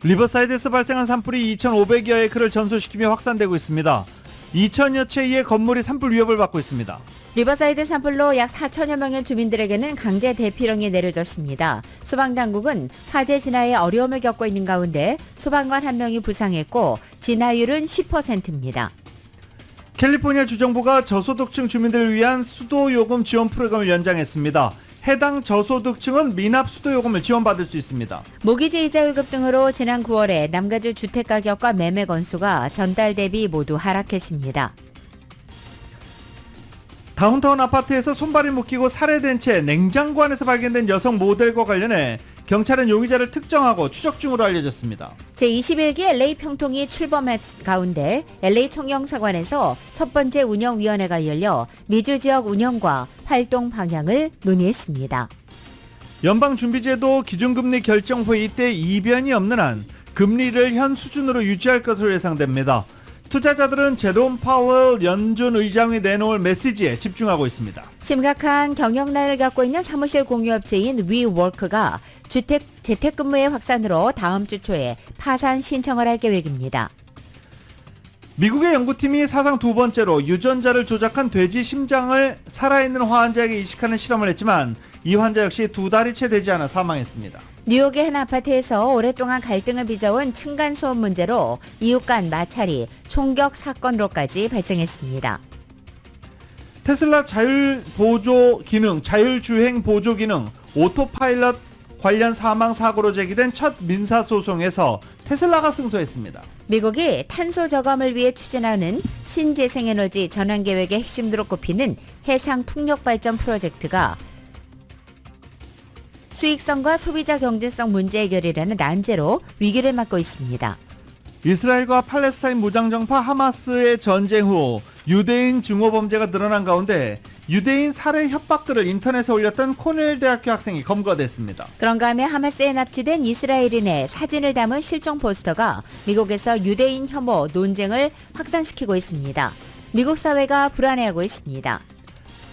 리버사이드에서 발생한 산불이 2,500여 에이크를 전소시키며 확산되고 있습니다. 2,000여 채의 건물이 산불 위협을 받고 있습니다. 리버사이드 산불로 약 4천여 명의 주민들에게는 강제 대피령이 내려졌습니다. 소방당국은 화재 진화에 어려움을 겪고 있는 가운데 소방관 1명이 부상했고 진화율은 10%입니다. 캘리포니아 주정부가 저소득층 주민들을 위한 수도요금 지원 프로그램을 연장했습니다. 해당 저소득층은 미납 수도요금을 지원받을 수 있습니다. 모기지 이자 월급 등으로 지난 9월에 남가주 주택가격과 매매 건수가 전달 대비 모두 하락했습니다. 다운타운 아파트에서 손발이 묶이고 살해된 채 냉장고 안에서 발견된 여성 모델과 관련해 경찰은 용의자를 특정하고 추적 중으로 알려졌습니다. 제21기 LA 평통이 출범한 가운데 LA 총영사관에서 첫 번째 운영위원회가 열려 미주 지역 운영과 활동 방향을 논의했습니다. 연방준비제도 기준금리 결정회의 때 이변이 없는 한 금리를 현 수준으로 유지할 것으로 예상됩니다. 투자자들은 제롬 파월 연준 의장이 내놓을 메시지에 집중하고 있습니다. 심각한 경영난을 갖고 있는 사무실 공유업체인 위워크가 재택근무의 확산으로 다음 주 초에 파산 신청을 할 계획입니다. 미국의 연구팀이 사상 두 번째로 유전자를 조작한 돼지 심장을 살아있는 환자에게 이식하는 실험을 했지만 이 환자 역시 2달이 채 되지 않아 사망했습니다. 뉴욕의 한 아파트에서 오랫동안 갈등을 빚어온 층간소음 문제로 이웃 간 마찰이 총격 사건으로까지 발생했습니다. 테슬라 자율주행 보조 기능 오토파일럿 관련 사망 사고로 제기된 첫 민사소송에서 테슬라가 승소했습니다. 미국이 탄소 저감을 위해 추진하는 신재생에너지 전환 계획의 핵심으로 꼽히는 해상 풍력 발전 프로젝트가 수익성과 소비자 경제성 문제 해결이라는 난제로 위기를 맞고 있습니다. 이스라엘과 팔레스타인 무장정파 하마스의 전쟁 후 유대인 증오 범죄가 늘어난 가운데 유대인 살해 협박글을 인터넷에 올렸던 코넬 대학교 학생이 검거됐습니다. 그런가 하며 하마스에 납치된 이스라엘인의 사진을 담은 실종 포스터가 미국에서 유대인 혐오 논쟁을 확산시키고 있습니다. 미국 사회가 불안해하고 있습니다.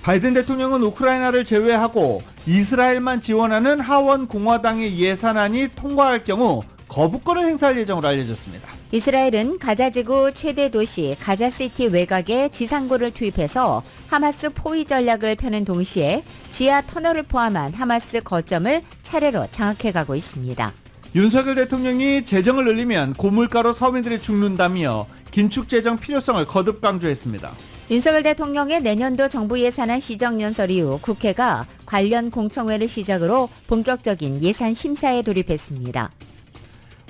바이든 대통령은 우크라이나를 제외하고 이스라엘만 지원하는 하원 공화당의 예산안이 통과할 경우 거부권을 행사할 예정으로 알려졌습니다. 이스라엘은 가자지구 최대 도시 가자시티 외곽에 지상고를 투입해서 하마스 포위 전략을 펴는 동시에 지하 터널을 포함한 하마스 거점을 차례로 장악해가고 있습니다. 윤석열 대통령이 재정을 늘리면 고물가로 서민들이 죽는다며 긴축 재정 필요성을 거듭 강조했습니다. 윤석열 대통령의 내년도 정부 예산안 시정연설 이후 국회가 관련 공청회를 시작으로 본격적인 예산 심사에 돌입했습니다.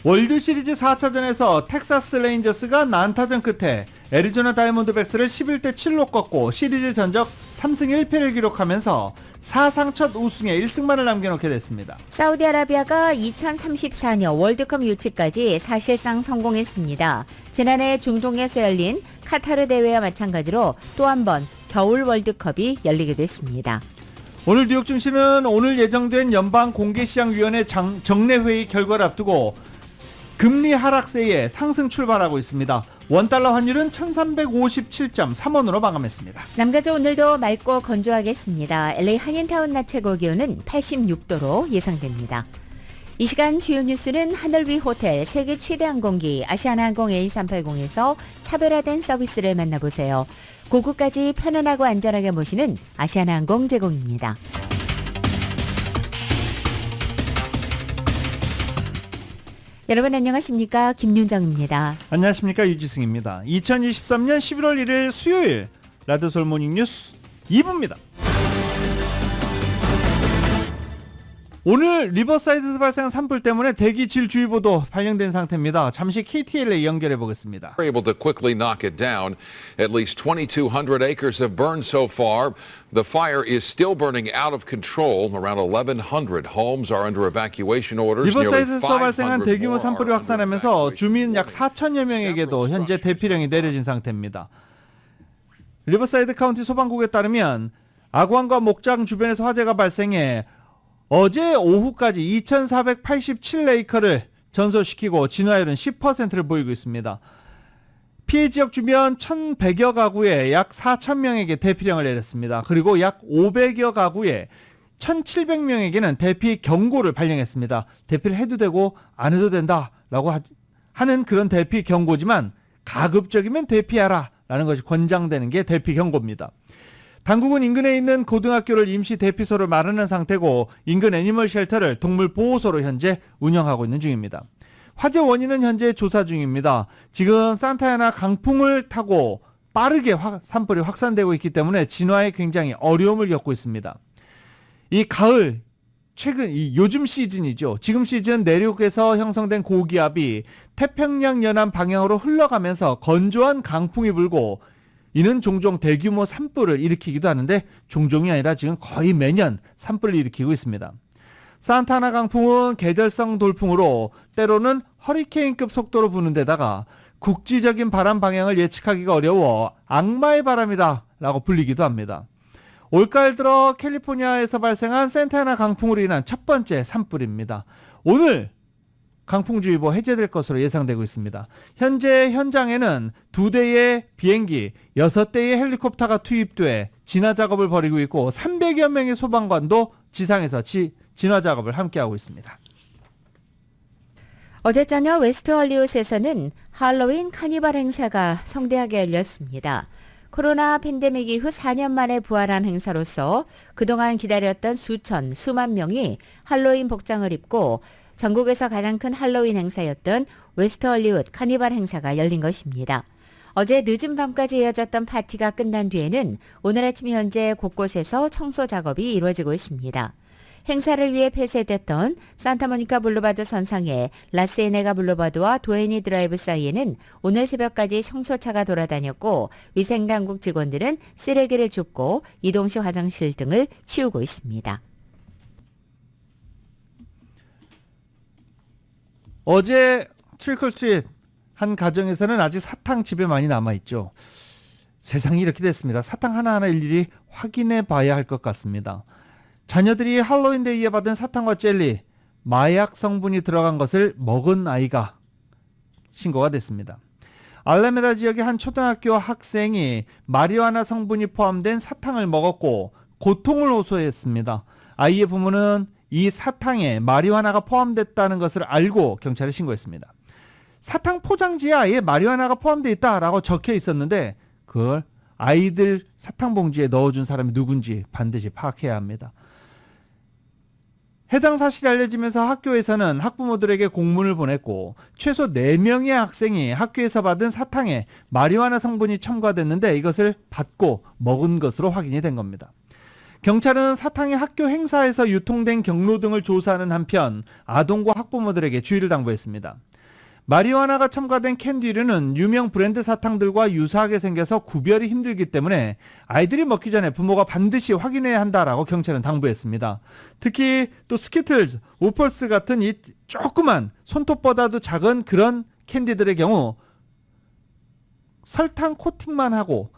월드시리즈 4차전에서 텍사스 레인저스가 난타전 끝에 애리조나 다이몬드백스를 11대 7로 꺾고 시리즈 전적 3승 1패를 기록하면서 사상 첫 우승에 1승만을 남겨놓게 됐습니다. 사우디아라비아가 2034년 월드컵 유치까지 사실상 성공했습니다. 지난해 중동에서 열린 카타르 대회와 마찬가지로 또 한 번 겨울 월드컵이 열리게 됐습니다. 오늘 뉴욕 증시는 오늘 예정된 연방공개시장위원회 정례회의 결과를 앞두고 금리 하락세에 상승 출발하고 있습니다. 원달러 환율은 1357.3원으로 마감했습니다. 남가주 오늘도 맑고 건조하겠습니다. LA 한인타운 낮 최고 기온은 86도로 예상됩니다. 이 시간 주요 뉴스는 하늘 위 호텔 세계 최대 항공기 아시아나항공 A380에서 차별화된 서비스를 만나보세요. 고국까지 편안하고 안전하게 모시는 아시아나항공 제공입니다. 여러분 안녕하십니까? 김윤정입니다. 안녕하십니까? 유지승입니다. 2023년 11월 1일 수요일 라디오솔 모닝뉴스 2부입니다. 오늘 리버사이드에서 발생한 산불 때문에 대기질주의보도 발령된 상태입니다. 잠시 KTLA 연결해 보겠습니다. Able to quickly knock it down. At least 2,200 acres have burned so far. The fire is still burning out of control. Around 1,100 homes are under evacuation orders. 리버사이드에서 발생한 대규모 산불이 확산하면서 주민 약 4천여 명에게도 현재 대피령이 내려진 상태입니다. 리버사이드 카운티 소방국에 따르면 아구항과 목장 주변에서 화재가 발생해 어제 오후까지 2,487에이커를 전소시키고 진화율은 10%를 보이고 있습니다. 피해 지역 주변 1,100여 가구에 약 4,000명에게 대피령을 내렸습니다. 그리고 약 500여 가구에 1,700명에게는 대피 경고를 발령했습니다. 대피를 해도 되고 안 해도 된다라고 하는 그런 대피 경고지만 가급적이면 대피하라 라는 것이 권장되는 게 대피 경고입니다. 당국은 인근에 있는 고등학교를 임시 대피소로 마련한 상태고 인근 애니멀 쉘터를 동물 보호소로 현재 운영하고 있는 중입니다. 화재 원인은 현재 조사 중입니다. 지금 산타야나 강풍을 타고 빠르게 산불이 확산되고 있기 때문에 진화에 굉장히 어려움을 겪고 있습니다. 이 가을 요즘 시즌이죠. 지금 시즌 내륙에서 형성된 고기압이 태평양 연안 방향으로 흘러가면서 건조한 강풍이 불고 이는 종종 대규모 산불을 일으키기도 하는데 종종이 아니라 지금 거의 매년 산불을 일으키고 있습니다. 산타나 강풍은 계절성 돌풍으로 때로는 허리케인급 속도로 부는 데다가 국지적인 바람 방향을 예측하기가 어려워 악마의 바람이다 라고 불리기도 합니다. 올가을 들어 캘리포니아에서 발생한 산타나 강풍으로 인한 첫 번째 산불입니다. 오늘 강풍주의보 해제될 것으로 예상되고 있습니다. 현재 현장에는 2대의 비행기, 6대의 헬리콥터가 투입돼 진화 작업을 벌이고 있고 300여 명의 소방관도 지상에서 진화 작업을 함께하고 있습니다. 어제 저녁 웨스트 헐리우드에서는 할로윈 카니발 행사가 성대하게 열렸습니다. 코로나 팬데믹 이후 4년 만에 부활한 행사로서 그동안 기다렸던 수만 명이 할로윈 복장을 입고 전국에서 가장 큰 할로윈 행사였던 웨스트 헐리우드 카니발 행사가 열린 것입니다. 어제 늦은 밤까지 이어졌던 파티가 끝난 뒤에는 오늘 아침 현재 곳곳에서 청소 작업이 이루어지고 있습니다. 행사를 위해 폐쇄됐던 산타모니카 블루바드 선상의 라스에네가 블루바드와 도에니 드라이브 사이에는 오늘 새벽까지 청소차가 돌아다녔고 위생당국 직원들은 쓰레기를 줍고 이동시 화장실 등을 치우고 있습니다. 어제 트리클트릿 한 가정에서는 아직 사탕 집에 많이 남아있죠. 세상이 이렇게 됐습니다. 사탕 하나하나 일일이 확인해 봐야 할 것 같습니다. 자녀들이 할로윈데이에 받은 사탕과 젤리, 마약 성분이 들어간 것을 먹은 아이가 신고가 됐습니다. 알라메다 지역의 한 초등학교 학생이 마리화나 성분이 포함된 사탕을 먹었고 고통을 호소했습니다. 아이의 부모는 이 사탕에 마리화나가 포함됐다는 것을 알고 경찰에 신고했습니다. 사탕 포장지에 아예 마리화나가 포함되어 있다라고 적혀 있었는데 그걸 아이들 사탕 봉지에 넣어준 사람이 누군지 반드시 파악해야 합니다. 해당 사실이 알려지면서 학교에서는 학부모들에게 공문을 보냈고 최소 4명의 학생이 학교에서 받은 사탕에 마리화나 성분이 첨가됐는데 이것을 받고 먹은 것으로 확인이 된 겁니다. 경찰은 사탕이 학교 행사에서 유통된 경로 등을 조사하는 한편 아동과 학부모들에게 주의를 당부했습니다. 마리화나가 첨가된 캔디류는 유명 브랜드 사탕들과 유사하게 생겨서 구별이 힘들기 때문에 아이들이 먹기 전에 부모가 반드시 확인해야 한다라고 경찰은 당부했습니다. 특히 또 스키틀즈, 우펄스 같은 이 조그만 손톱보다도 작은 그런 캔디들의 경우 설탕 코팅만 하고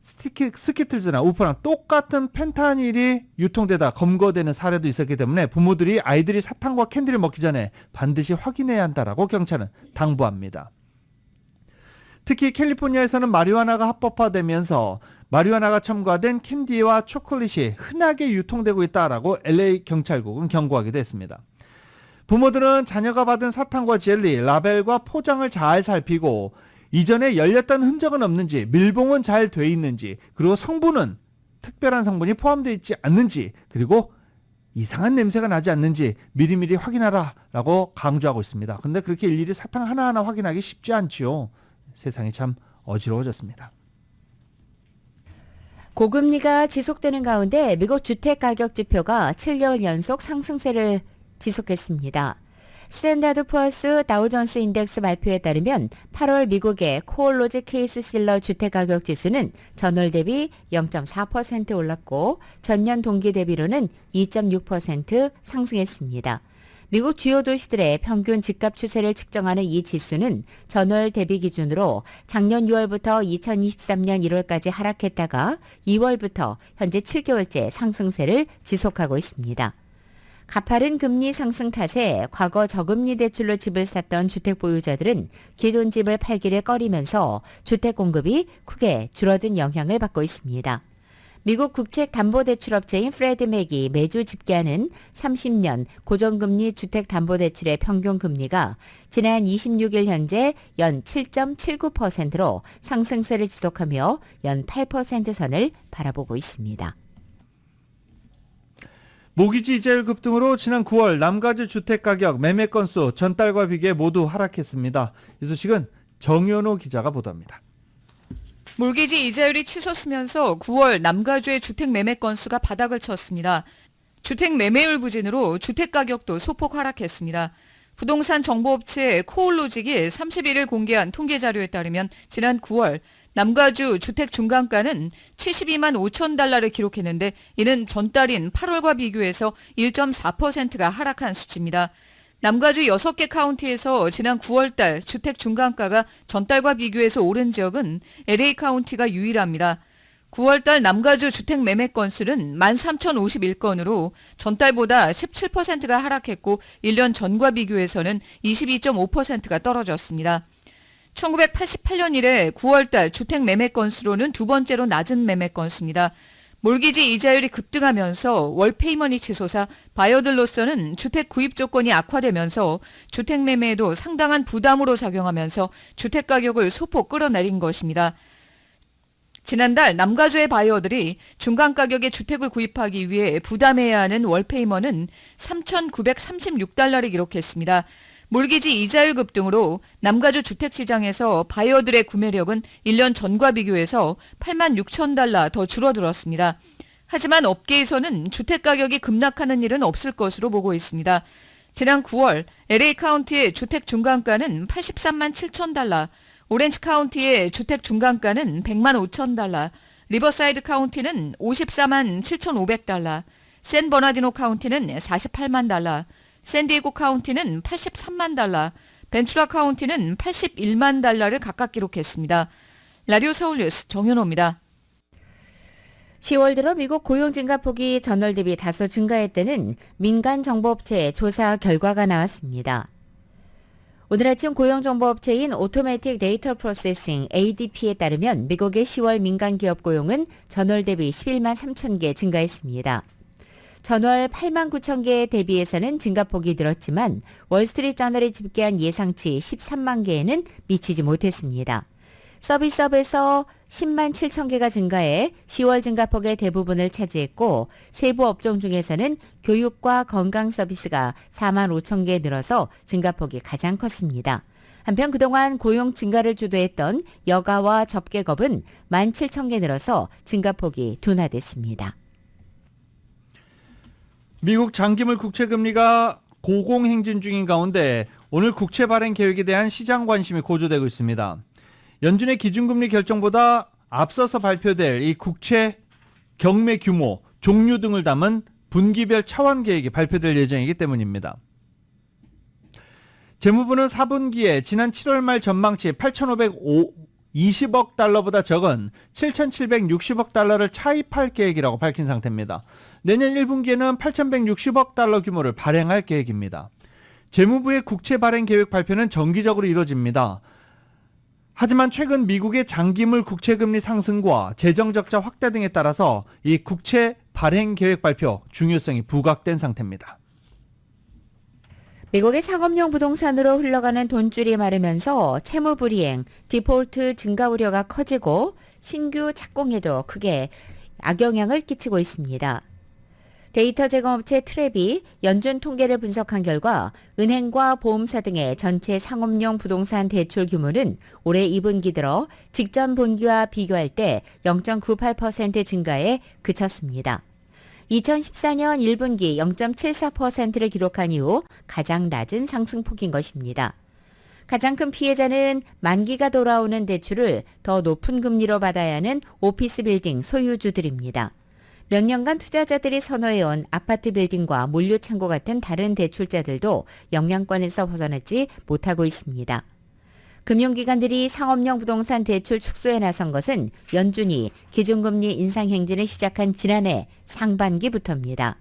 스키틀즈나 우퍼랑 똑같은 펜타닐이 유통되다 검거되는 사례도 있었기 때문에 부모들이 아이들이 사탕과 캔디를 먹기 전에 반드시 확인해야 한다라고 경찰은 당부합니다. 특히 캘리포니아에서는 마리화나가 합법화되면서 마리화나가 첨가된 캔디와 초콜릿이 흔하게 유통되고 있다라고 LA 경찰국은 경고하기도 했습니다. 부모들은 자녀가 받은 사탕과 젤리, 라벨과 포장을 잘 살피고 이전에 열렸던 흔적은 없는지, 밀봉은 잘 돼 있는지, 그리고 성분은 특별한 성분이 포함되어 있지 않는지, 그리고 이상한 냄새가 나지 않는지 미리미리 확인하라라고 강조하고 있습니다. 그런데 그렇게 일일이 사탕 하나하나 확인하기 쉽지 않지요. 세상이 참 어지러워졌습니다. 고금리가 지속되는 가운데 미국 주택가격 지표가 7개월 연속 상승세를 지속했습니다. 스탠다드 푸어스 다우존스 인덱스 발표에 따르면 8월 미국의 코어 로지 케이스 실러 주택가격 지수는 전월 대비 0.4% 올랐고 전년 동기 대비로는 2.6% 상승했습니다. 미국 주요 도시들의 평균 집값 추세를 측정하는 이 지수는 전월 대비 기준으로 작년 6월부터 2023년 1월까지 하락했다가 2월부터 현재 7개월째 상승세를 지속하고 있습니다. 가파른 금리 상승 탓에 과거 저금리 대출로 집을 샀던 주택 보유자들은 기존 집을 팔기를 꺼리면서 주택 공급이 크게 줄어든 영향을 받고 있습니다. 미국 국책담보대출업체인 프레드맥이 매주 집계하는 30년 고정금리 주택담보대출의 평균금리가 지난 26일 현재 연 7.79%로 상승세를 지속하며 연 8% 선을 바라보고 있습니다. 모기지 이자율 급등으로 지난 9월 남가주 주택가격 매매 건수 전달과 비교해 모두 하락했습니다. 이 소식은 정현호 기자가 보도합니다. 몰기지 이자율이 치솟으면서 9월 남가주의 주택 매매 건수가 바닥을 쳤습니다. 주택 매매율 부진으로 주택가격도 소폭 하락했습니다. 부동산 정보업체 코올로직이 31일 공개한 통계 자료에 따르면 지난 9월 남가주 주택 중간가는 72만 5천 달러를 기록했는데 이는 전달인 8월과 비교해서 1.4%가 하락한 수치입니다. 남가주 6개 카운티에서 지난 9월달 주택 중간가가 전달과 비교해서 오른 지역은 LA 카운티가 유일합니다. 9월달 남가주 주택 매매 건수는 13,051건으로 전달보다 17%가 하락했고 1년 전과 비교해서는 22.5%가 떨어졌습니다. 1988년 이래 9월달 주택 매매 건수로는 두 번째로 낮은 매매 건수입니다. 몰기지 이자율이 급등하면서 월 페이먼이 치솟아 바이어들로서는 주택 구입 조건이 악화되면서 주택 매매에도 상당한 부담으로 작용하면서 주택 가격을 소폭 끌어내린 것입니다. 지난달 남가주의 바이어들이 중간 가격의 주택을 구입하기 위해 부담해야 하는 월 페이먼은 3,936달러를 기록했습니다. 몰기지 이자율 급등으로 남가주 주택시장에서 바이어들의 구매력은 1년 전과 비교해서 8만 6천 달러 더 줄어들었습니다. 하지만 업계에서는 주택가격이 급락하는 일은 없을 것으로 보고 있습니다. 지난 9월 LA 카운티의 주택 중간가는 83만 7천 달러, 오렌지 카운티의 주택 중간가는 100만 5천 달러, 리버사이드 카운티는 54만 7,500달러, 샌 버나디노 카운티는 48만 달러, 샌디에고 카운티는 83만 달러, 벤투라 카운티는 81만 달러를 각각 기록했습니다. 라디오 서울뉴스 정현호입니다. 10월 들어 미국 고용 증가폭이 전월 대비 다소 증가했다는 민간 정보업체의 조사 결과가 나왔습니다. 오늘 아침 고용정보업체인 오토매틱 데이터 프로세싱 ADP에 따르면 미국의 10월 민간 기업 고용은 전월 대비 11만 3천 개 증가했습니다. 전월 8만 9천 개에 대비해서는 증가폭이 늘었지만 월스트리트저널이 집계한 예상치 13만 개에는 미치지 못했습니다. 서비스업에서 10만 7천 개가 증가해 10월 증가폭의 대부분을 차지했고 세부 업종 중에서는 교육과 건강 서비스가 4만 5천 개 늘어서 증가폭이 가장 컸습니다. 한편 그동안 고용 증가를 주도했던 여가와 접객업은 1만 7천 개 늘어서 증가폭이 둔화됐습니다. 미국 장기물 국채금리가 고공행진 중인 가운데 오늘 국채 발행 계획에 대한 시장 관심이 고조되고 있습니다. 연준의 기준금리 결정보다 앞서서 발표될 이 국채 경매 규모, 종류 등을 담은 분기별 차원 계획이 발표될 예정이기 때문입니다. 재무부는 4분기에 지난 7월 말 전망치 8,520억 달러보다 적은 7,760억 달러를 차입할 계획이라고 밝힌 상태입니다. 내년 1분기에는 8,160억 달러 규모를 발행할 계획입니다. 재무부의 국채 발행 계획 발표는 정기적으로 이루어집니다. 하지만 최근 미국의 장기물 국채금리 상승과 재정적자 확대 등에 따라서 이 국채 발행 계획 발표 중요성이 부각된 상태입니다. 미국의 상업용 부동산으로 흘러가는 돈줄이 마르면서 채무 불이행, 디폴트 증가 우려가 커지고 신규 착공에도 크게 악영향을 끼치고 있습니다. 데이터 제공업체 트랩이 연준 통계를 분석한 결과 은행과 보험사 등의 전체 상업용 부동산 대출 규모는 올해 2분기 들어 직전 분기와 비교할 때 0.98% 증가에 그쳤습니다. 2014년 1분기 0.74%를 기록한 이후 가장 낮은 상승폭인 것입니다. 가장 큰 피해자는 만기가 돌아오는 대출을 더 높은 금리로 받아야 하는 오피스 빌딩 소유주들입니다. 몇 년간 투자자들이 선호해온 아파트 빌딩과 물류 창고 같은 다른 대출자들도 영향권에서 벗어나지 못하고 있습니다. 금융기관들이 상업용 부동산 대출 축소에 나선 것은 연준이 기준금리 인상 행진을 시작한 지난해 상반기부터입니다.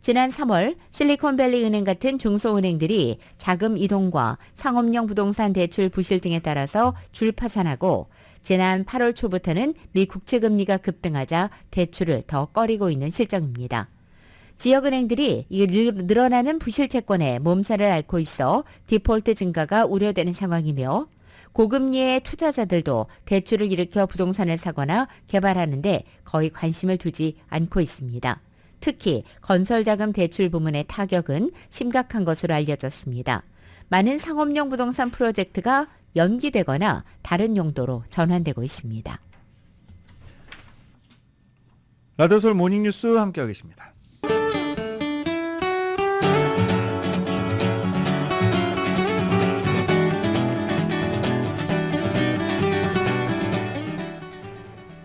지난 3월 실리콘밸리 은행 같은 중소은행들이 자금 이동과 상업용 부동산 대출 부실 등에 따라서 줄 파산하고 지난 8월 초부터는 미 국채금리가 급등하자 대출을 더 꺼리고 있는 실정입니다. 지역은행들이 늘어나는 부실채권에 몸살을 앓고 있어 디폴트 증가가 우려되는 상황이며 고금리의 투자자들도 대출을 일으켜 부동산을 사거나 개발하는 데 거의 관심을 두지 않고 있습니다. 특히 건설자금 대출 부문의 타격은 심각한 것으로 알려졌습니다. 많은 상업용 부동산 프로젝트가 연기되거나 다른 용도로 전환되고 있습니다. 라디오솔 모닝뉴스 함께하고 계십니다.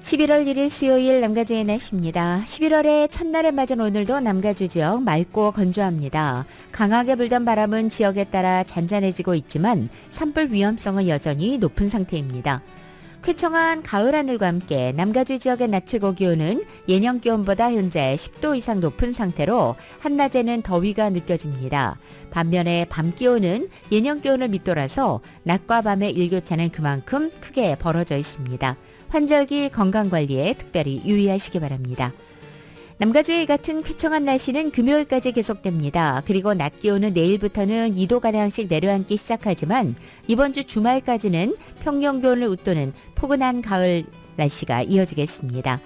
(11월 1일) 수요일 남가주의 날씨입니다. 11월의 첫날을 맞은 오늘도 남가주 지역 맑고 건조합니다. 강하게 불던 바람은 지역에 따라 잔잔해지고 있지만 산불 위험성은 여전히 높은 상태입니다. 쾌청한 가을 하늘과 함께 남가주 지역의 낮 최고 기온은 예년 기온보다 현재 10도 이상 높은 상태로 한낮에는 더위가 느껴집니다. 반면에 밤 기온은 예년 기온을 밑돌아서 낮과 밤의 일교차는 그만큼 크게 벌어져 있습니다. 환절기 건강관리에 특별히 유의하시기 바랍니다. 남가주의 같은 쾌청한 날씨는 금요일까지 계속됩니다. 그리고 낮 기온은 내일부터는 2도가량씩 내려앉기 시작하지만 이번 주 주말까지는 평년 기온을 웃도는 포근한 가을 날씨가 이어지겠습니다.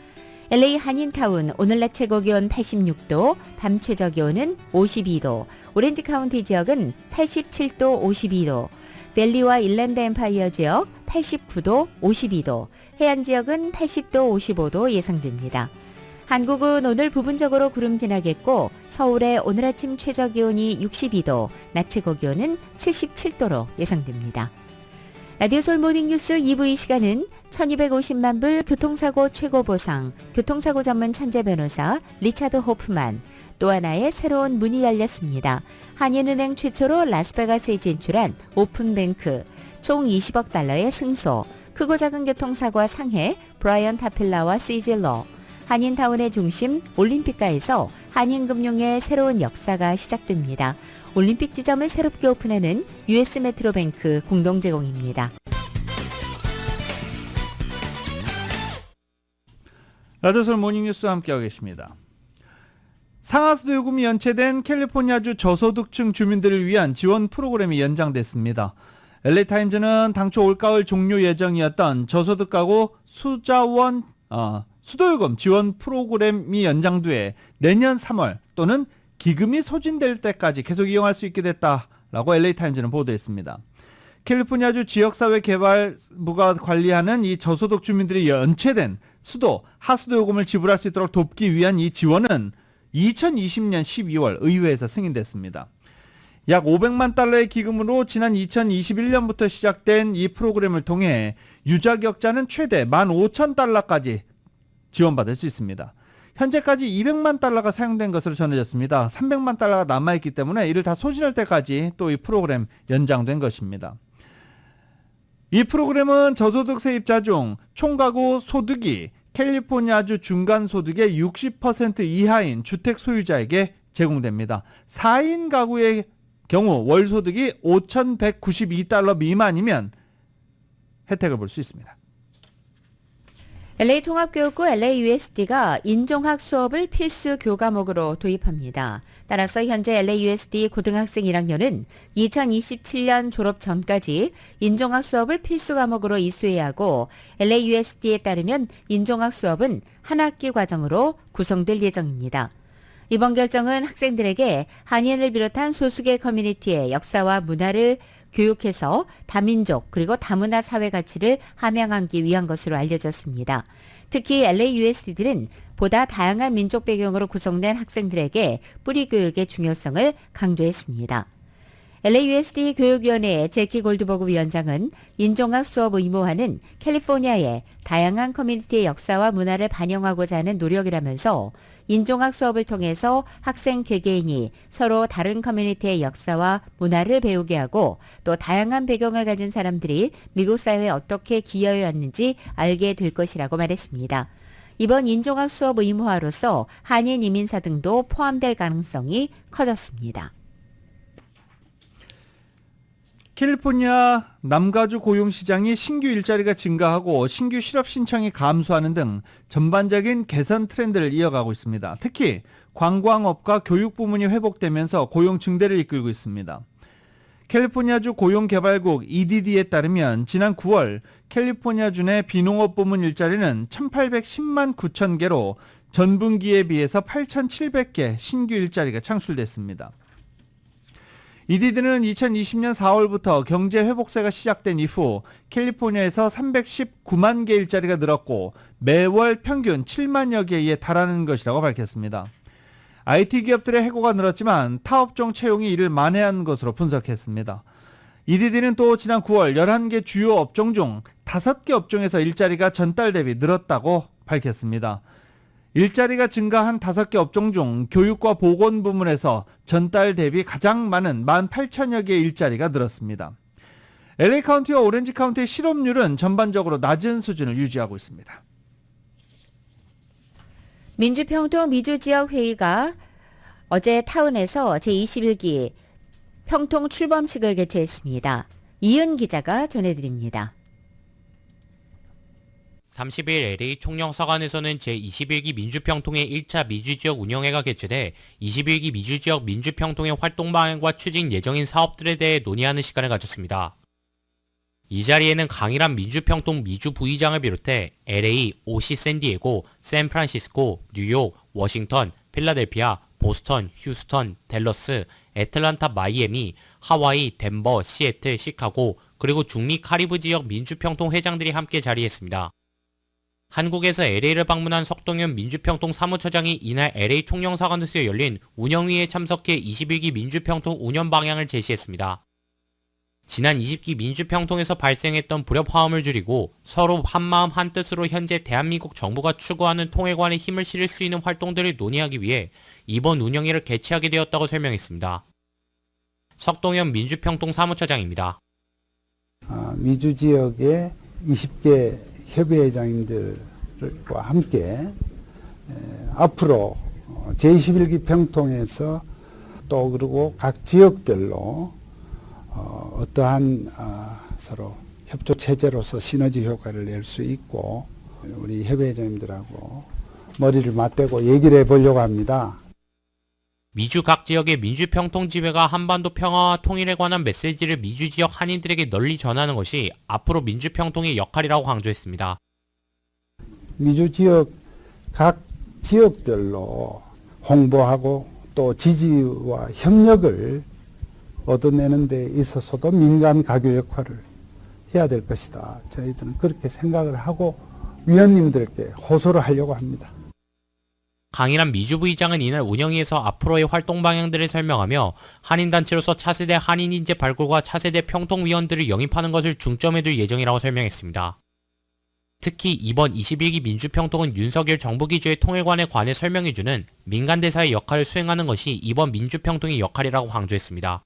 LA 한인타운 오늘 낮 최고 기온 86도, 밤 최저 기온은 52도, 오렌지 카운티 지역은 87도, 52도, 밸리와 일랜드 엠파이어 지역 89도, 52도, 해안 지역은 80도, 55도 예상됩니다. 한국은 오늘 부분적으로 구름 지나겠고 서울의 오늘 아침 최저 기온이 62도, 낮 최고 기온은 77도로 예상됩니다. 라디오 솔 모닝뉴스 2부 이 시간은 1250만 불 교통사고 최고 보상, 교통사고 전문 천재 변호사 리차드 호프만, 또 하나의 새로운 문이 열렸습니다. 한인은행 최초로 라스베가스에 진출한 오픈뱅크, 총 20억 달러의 승소, 크고 작은 교통사고와 상해 브라이언 타필라와 시질러, 한인타운의 중심 올림픽가에서 한인금융의 새로운 역사가 시작됩니다. 올림픽 지점을 새롭게 오픈하는 US 메트로뱅크 공동 제공입니다. 라디오솔 모닝뉴스 함께하고 계십니다. 상하수도 요금이 연체된 캘리포니아주 저소득층 주민들을 위한 지원 프로그램이 연장됐습니다. LA타임즈는 당초 올가을 종료 예정이었던 저소득 가구 수도요금 지원 프로그램이 연장돼 내년 3월 또는 기금이 소진될 때까지 계속 이용할 수 있게 됐다라고 LA타임즈는 보도했습니다. 캘리포니아주 지역사회개발부가 관리하는 이 저소득 주민들이 연체된 수도, 하수도 요금을 지불할 수 있도록 돕기 위한 이 지원은 2020년 12월 의회에서 승인됐습니다. 약 500만 달러의 기금으로 지난 2021년부터 시작된 이 프로그램을 통해 유자격자는 최대 15,000달러까지 지원받을 수 있습니다. 현재까지 200만 달러가 사용된 것으로 전해졌습니다. 300만 달러가 남아있기 때문에 이를 다 소진할 때까지 또 이 프로그램 연장된 것입니다. 이 프로그램은 저소득 세입자 중 총가구 소득이 캘리포니아주 중간소득의 60% 이하인 주택 소유자에게 제공됩니다. 4인 가구의 경우 월 소득이 5,192달러 미만이면 혜택을 볼 수 있습니다. LA 통합교육부 LAUSD가 인종학 수업을 필수 교과목으로 도입합니다. 따라서 현재 LAUSD 고등학생 1학년은 2027년 졸업 전까지 인종학 수업을 필수 과목으로 이수해야 하고 LAUSD에 따르면 인종학 수업은 한 학기 과정으로 구성될 예정입니다. 이번 결정은 학생들에게 한인을 비롯한 소수계 커뮤니티의 역사와 문화를 교육해서 다민족 그리고 다문화 사회 가치를 함양하기 위한 것으로 알려졌습니다. 특히 LAUSD들은 보다 다양한 민족 배경으로 구성된 학생들에게 뿌리 교육의 중요성을 강조했습니다. LAUSD 교육위원회의 제키 골드버그 위원장은 인종학 수업 의무화는 캘리포니아의 다양한 커뮤니티의 역사와 문화를 반영하고자 하는 노력이라면서 인종학 수업을 통해서 학생 개개인이 서로 다른 커뮤니티의 역사와 문화를 배우게 하고 또 다양한 배경을 가진 사람들이 미국 사회에 어떻게 기여해 왔는지 알게 될 것이라고 말했습니다. 이번 인종학 수업 의무화로서 한인 이민사 등도 포함될 가능성이 커졌습니다. 캘리포니아 남가주 고용시장이 신규 일자리가 증가하고 신규 실업 신청이 감소하는 등 전반적인 개선 트렌드를 이어가고 있습니다. 특히 관광업과 교육 부문이 회복되면서 고용 증대를 이끌고 있습니다. 캘리포니아주 고용개발국 EDD에 따르면 지난 9월 캘리포니아주 내 비농업 부문 일자리는 1,810만 9천 개로 전분기에 비해서 8,700개 신규 일자리가 창출됐습니다. EDD는 2020년 4월부터 경제 회복세가 시작된 이후 캘리포니아에서 319만 개 일자리가 늘었고 매월 평균 7만여 개에 달하는 것이라고 밝혔습니다. IT 기업들의 해고가 늘었지만 타업종 채용이 이를 만회한 것으로 분석했습니다. EDD는 또 지난 9월 11개 주요 업종 중 5개 업종에서 일자리가 전달 대비 늘었다고 밝혔습니다. 일자리가 증가한 5개 업종 중 교육과 보건 부문에서 전달 대비 가장 많은 18,000여 개의 일자리가 늘었습니다. LA 카운티와 오렌지 카운티의 실업률은 전반적으로 낮은 수준을 유지하고 있습니다. 민주평통 미주지역회의가 어제 타운에서 제21기 평통 출범식을 개최했습니다. 이은 기자가 전해드립니다. 30일 LA 총영사관에서는 제21기 민주평통의 1차 미주지역 운영회가 개최돼 21기 미주지역 민주평통의 활동 방향과 추진 예정인 사업들에 대해 논의하는 시간을 가졌습니다. 이 자리에는 강일한 민주평통 미주 부의장을 비롯해 LA, OC 샌디에고, 샌프란시스코, 뉴욕, 워싱턴, 필라델피아, 보스턴, 휴스턴, 댈러스, 애틀란타, 마이애미, 하와이, 덴버, 시애틀, 시카고, 그리고 중미 카리브 지역 민주평통 회장들이 함께 자리했습니다. 한국에서 LA를 방문한 석동현 민주평통 사무처장이 이날 LA 총영사관에서 열린 운영위에 참석해 21기 민주평통 운영 방향을 제시했습니다. 지난 20기 민주평통에서 발생했던 불협화음을 줄이고 서로 한마음 한뜻으로 현재 대한민국 정부가 추구하는 통일관에 힘을 실을 수 있는 활동들을 논의하기 위해 이번 운영회를 개최하게 되었다고 설명했습니다. 석동현 민주평통 사무처장입니다. 미주 지역의 20개 협의회장님들과 함께 앞으로 제21기 평통에서 또 그리고 각 지역별로 어떠한 서로 협조 체제로서 시너지 효과를 낼 수 있고 우리 협의회장님들하고 머리를 맞대고 얘기를 해보려고 합니다. 미주 각 지역의 민주평통 지회가 한반도 평화와 통일에 관한 메시지를 미주 지역 한인들에게 널리 전하는 것이 앞으로 민주평통의 역할이라고 강조했습니다. 미주 지역 각 지역별로 홍보하고 또 지지와 협력을 얻어내는 데 있어서도 민간 가교 역할을 해야 될 것이다. 저희들은 그렇게 생각을 하고 위원님들께 호소를 하려고 합니다. 강일한 미주 부의장은 이날 운영위에서 앞으로의 활동 방향들을 설명하며 한인단체로서 차세대 한인인재 발굴과 차세대 평통위원들을 영입하는 것을 중점에 둘 예정이라고 설명했습니다. 특히 이번 21기 민주평통은 윤석열 정부 기조의 통일관에 관해 설명해주는 민간대사의 역할을 수행하는 것이 이번 민주평통의 역할이라고 강조했습니다.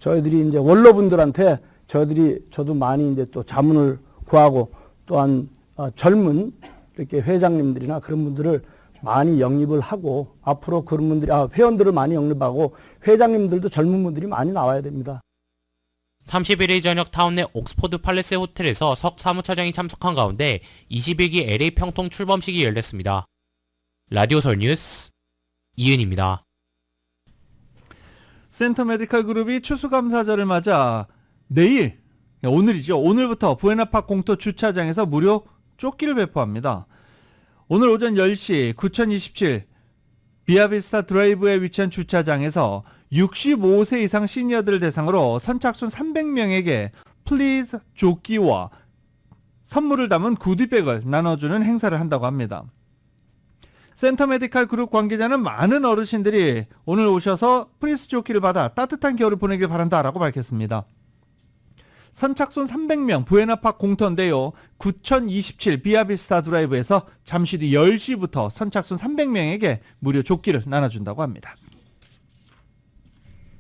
저희들이 이제 원로분들한테 저도 많이 이제 또 자문을 구하고 또한 젊은 이렇게 회장님들이나 그런 분들을 많이 영입을 하고 앞으로 그런 분들이 회원들을 많이 영입하고 회장님들도 젊은 분들이 많이 나와야 됩니다. 31일 저녁 타운 내 옥스포드 팔레스 호텔에서 석 사무처장이 참석한 가운데 21기 LA 평통 출범식이 열렸습니다. 라디오설 뉴스 이은입니다. 센터 메디컬 그룹이 추수감사절을 맞아 내일, 오늘이죠. 오늘부터 부에나파크 공터 주차장에서 무료 조끼를 배포합니다. 오늘 오전 10시 9027 비아비스타 드라이브에 위치한 주차장에서 65세 이상 시니어들을 대상으로 선착순 300명에게 플리즈 조끼와 선물을 담은 구디백을 나눠주는 행사를 한다고 합니다. 센터 메디컬 그룹 관계자는 많은 어르신들이 오늘 오셔서 플리즈 조끼를 받아 따뜻한 겨울을 보내길 바란다라고 밝혔습니다. 선착순 300명 부에나파크 공터인데요. 9027 비아비스타 드라이브에서 잠시 뒤 10시부터 선착순 300명에게 무료 조끼를 나눠준다고 합니다.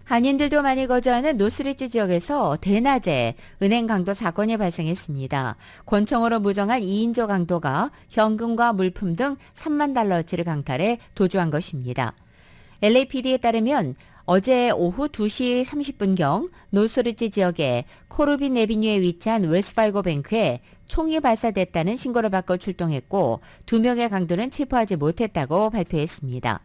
한인들도 많이 거주하는 노스리지 지역에서 대낮에 은행 강도 사건이 발생했습니다. 권총으로 무정한 2인조 강도가 현금과 물품 등 $3만 달러어치를 강탈해 도주한 것입니다. LAPD에 따르면 어제 오후 2시 30분경 노스리지 지역의 코르빈 에비뉴에 위치한 웰스파고 뱅크에 총이 발사됐다는 신고를 받고 출동했고 2명의 강도는 체포하지 못했다고 발표했습니다.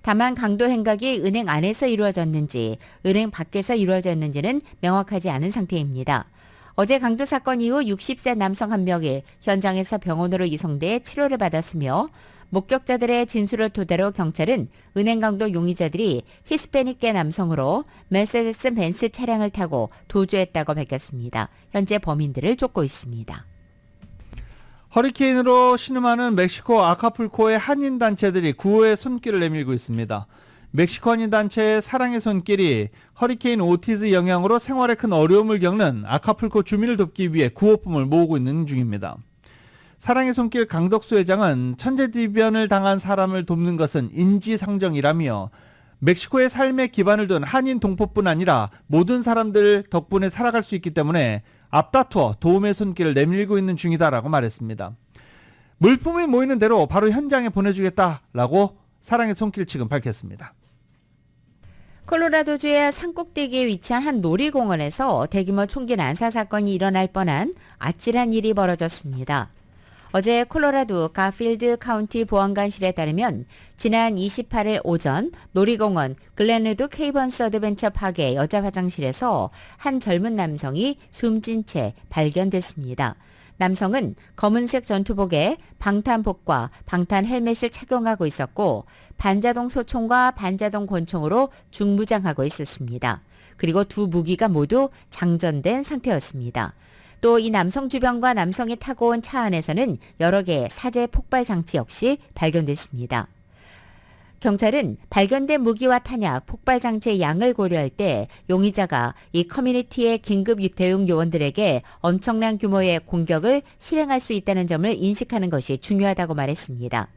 다만 강도 행각이 은행 안에서 이루어졌는지 은행 밖에서 이루어졌는지는 명확하지 않은 상태입니다. 어제 강도 사건 이후 60세 남성 한 명이 현장에서 병원으로 이송돼 치료를 받았으며 목격자들의 진술을 토대로 경찰은 은행 강도 용의자들이 히스패닉계 남성으로 메세데스 벤츠 차량을 타고 도주했다고 밝혔습니다. 현재 범인들을 쫓고 있습니다. 허리케인으로 신음하는 멕시코 아카풀코의 한인단체들이 구호에 손길을 내밀고 있습니다. 멕시코 한인단체의 사랑의 손길이 허리케인 오티즈 영향으로 생활에 큰 어려움을 겪는 아카풀코 주민을 돕기 위해 구호품을 모으고 있는 중입니다. 사랑의 손길 강덕수 회장은 천재지변을 당한 사람을 돕는 것은 인지상정이라며 멕시코의 삶에 기반을 둔 한인 동포뿐 아니라 모든 사람들 덕분에 살아갈 수 있기 때문에 앞다투어 도움의 손길을 내밀고 있는 중이다라고 말했습니다. 물품이 모이는 대로 바로 현장에 보내주겠다라고 사랑의 손길 측은 밝혔습니다. 콜로라도주의 산꼭대기에 위치한 한 놀이공원에서 대규모 총기 난사 사건이 일어날 뻔한 아찔한 일이 벌어졌습니다. 어제 콜로라도 가필드 카운티 보안관실에 따르면 지난 28일 오전 놀이공원 글렌우드 케이번스 어드벤처 파크의 여자 화장실에서 한 젊은 남성이 숨진 채 발견됐습니다. 남성은 검은색 전투복에 방탄복과 방탄 헬멧을 착용하고 있었고 반자동 소총과 반자동 권총으로 중무장하고 있었습니다. 그리고 두 무기가 모두 장전된 상태였습니다. 또 이 남성 주변과 남성이 타고 온 차 안에서는 여러 개의 사제 폭발 장치 역시 발견됐습니다. 경찰은 발견된 무기와 탄약, 폭발 장치의 양을 고려할 때 용의자가 이 커뮤니티의 긴급 대응 요원들에게 엄청난 규모의 공격을 실행할 수 있다는 점을 인식하는 것이 중요하다고 말했습니다.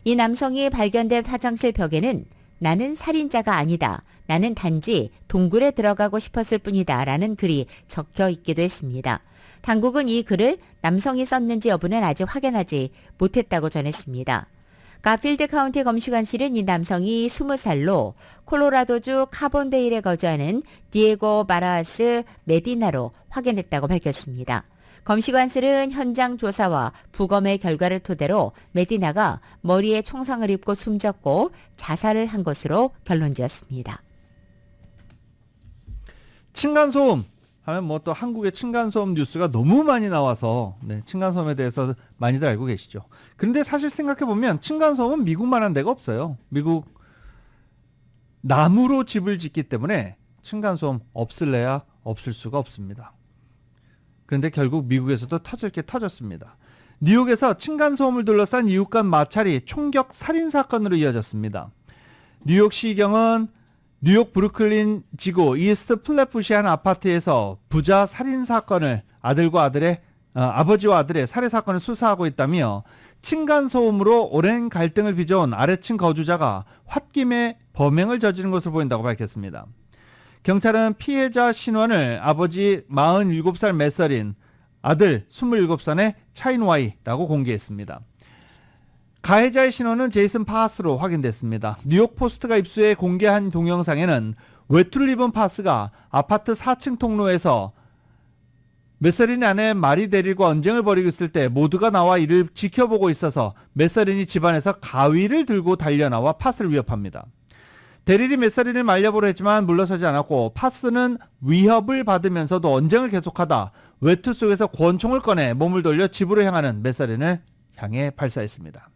이 남성이 발견된 화장실 벽에는 나는 살인자가 아니다. 나는 단지 동굴에 들어가고 싶었을 뿐이다. 라는 글이 적혀 있기도 했습니다. 당국은 이 글을 남성이 썼는지 여부는 아직 확인하지 못했다고 전했습니다. 가필드 카운티 검시관실은 이 남성이 20살로 콜로라도주 카본데일에 거주하는 디에고 바라스 메디나로 확인했다고 밝혔습니다. 검시관실은 현장 조사와 부검의 결과를 토대로 메디나가 머리에 총상을 입고 숨졌고 자살을 한 것으로 결론지었습니다. 층간소음 하면 뭐 또 한국의 층간소음 뉴스가 너무 많이 나와서 층간소음에 대해서 많이들 알고 계시죠. 그런데 사실 생각해보면 층간소음은 미국만한 데가 없어요. 미국 나무로 집을 짓기 때문에 층간소음 없을래야 없을 수가 없습니다. 그런데 결국 미국에서도 터질 게 터졌습니다. 뉴욕에서 층간소음을 둘러싼 이웃 간 마찰이 총격 살인사건으로 이어졌습니다. 뉴욕시경은 뉴욕 브루클린 지구 이스트 플랫푸시의 한 아파트에서 부자 살인사건을 아버지와 아들의 살해사건을 수사하고 있다며 층간소음으로 오랜 갈등을 빚어온 아래층 거주자가 홧김에 범행을 저지른 것으로 보인다고 밝혔습니다. 경찰은 피해자 신원을 아버지 47살 메서린, 아들 27살의 차인와이라고 공개했습니다. 가해자의 신원은 제이슨 파스로 확인됐습니다. 뉴욕 포스트가 입수해 공개한 동영상에는 외투를 입은 파스가 아파트 4층 통로에서 메서린의 아내 마리 데릴과 언쟁을 벌이고 있을 때 모두가 나와 이를 지켜보고 있어서 메서린이 집안에서 가위를 들고 달려나와 파스를 위협합니다. 데릴이 메서린을 말려보려 했지만 물러서지 않았고 파스는 위협을 받으면서도 언쟁을 계속하다 외투 속에서 권총을 꺼내 몸을 돌려 집으로 향하는 메서린을 향해 발사했습니다.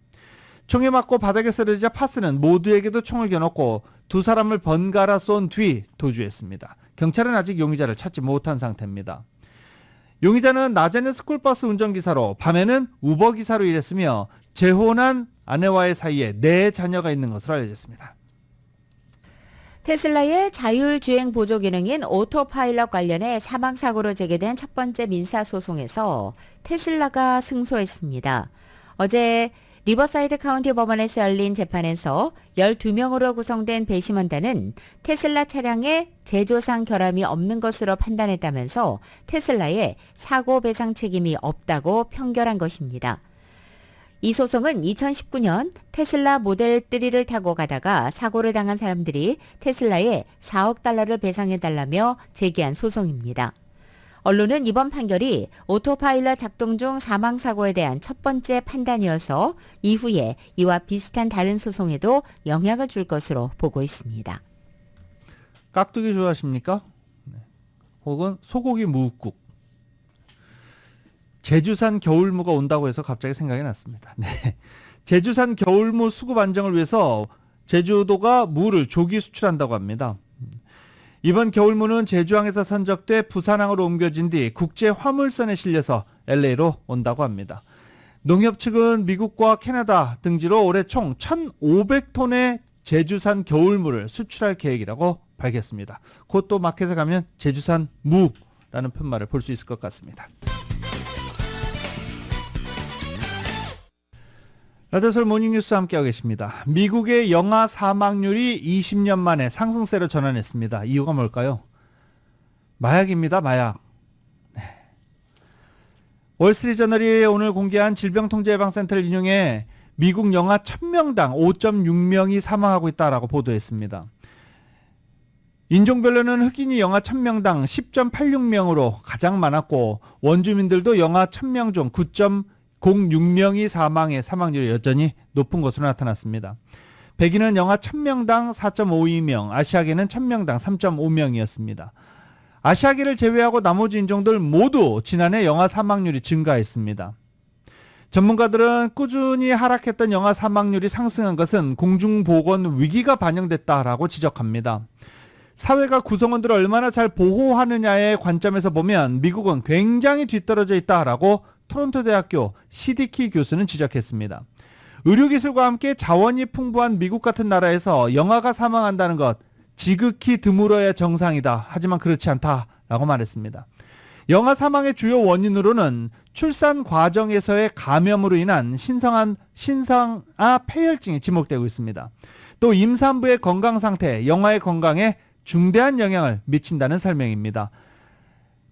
총에 맞고 바닥에 쓰러지자 파스는 모두에게도 총을 겨눴고 두 사람을 번갈아 쏜 뒤 도주했습니다. 경찰은 아직 용의자를 찾지 못한 상태입니다. 용의자는 낮에는 스쿨버스 운전기사로 밤에는 우버기사로 일했으며 재혼한 아내와의 사이에 4자녀가 있는 것으로 알려졌습니다. 테슬라의 자율주행 보조 기능인 오토파일럿 관련해 사망사고로 제기된 첫 번째 민사소송에서 테슬라가 승소했습니다. 어제 리버사이드 카운티 법원에서 열린 재판에서 12명으로 구성된 배심원단은 테슬라 차량에 제조상 결함이 없는 것으로 판단했다면서 테슬라에 사고 배상 책임이 없다고 평결한 것입니다. 이 소송은 2019년 테슬라 모델 3를 타고 가다가 사고를 당한 사람들이 테슬라에 4억 달러를 배상해달라며 제기한 소송입니다. 언론은 이번 판결이 오토파일럿 작동 중 사망사고에 대한 첫 번째 판단이어서 이후에 이와 비슷한 다른 소송에도 영향을 줄 것으로 보고 있습니다. 깍두기 좋아하십니까? 네. 혹은 소고기 무국. 제주산 겨울무가 온다고 해서 갑자기 생각이 났습니다. 네. 제주산 겨울무 수급 안정을 위해서 제주도가 무를 조기 수출한다고 합니다. 이번 겨울무는 제주항에서 선적돼 부산항으로 옮겨진 뒤 국제 화물선에 실려서 LA로 온다고 합니다. 농협 측은 미국과 캐나다 등지로 올해 총 1,500톤의 제주산 겨울무를 수출할 계획이라고 밝혔습니다. 곧 또 마켓에 가면 제주산 무라는 편말을 볼 수 있을 것 같습니다. 라디오솔 모닝뉴스 함께하고 계십니다. 미국의 영아 사망률이 20년 만에 상승세로 전환했습니다. 이유가 뭘까요? 마약입니다. 마약. 네. 월스트리트저널이 오늘 공개한 질병통제예방센터를 인용해 미국 영아 1000명당 5.6명이 사망하고 있다라고 보도했습니다. 인종별로는 흑인이 영아 1000명당 10.86명으로 가장 많았고 원주민들도 영아 1000명 중 9.06명이 사망해 사망률이 여전히 높은 것으로 나타났습니다. 백인은 영아 1000명당 4.52명, 아시아계는 1000명당 3.5명이었습니다. 아시아계를 제외하고 나머지 인종들 모두 지난해 영아 사망률이 증가했습니다. 전문가들은 꾸준히 하락했던 영아 사망률이 상승한 것은 공중보건 위기가 반영됐다라고 지적합니다. 사회가 구성원들을 얼마나 잘 보호하느냐의 관점에서 보면 미국은 굉장히 뒤떨어져 있다라고 토론토 대학교 시디키 교수는 지적했습니다. 의료기술과 함께 자원이 풍부한 미국 같은 나라에서 영아가 사망한다는 것 지극히 드물어야 정상이다. 하지만 그렇지 않다라고 말했습니다. 영아 사망의 주요 원인으로는 출산 과정에서의 감염으로 인한 신생아 폐혈증이 지목되고 있습니다. 또 임산부의 건강 상태, 영아의 건강에 중대한 영향을 미친다는 설명입니다.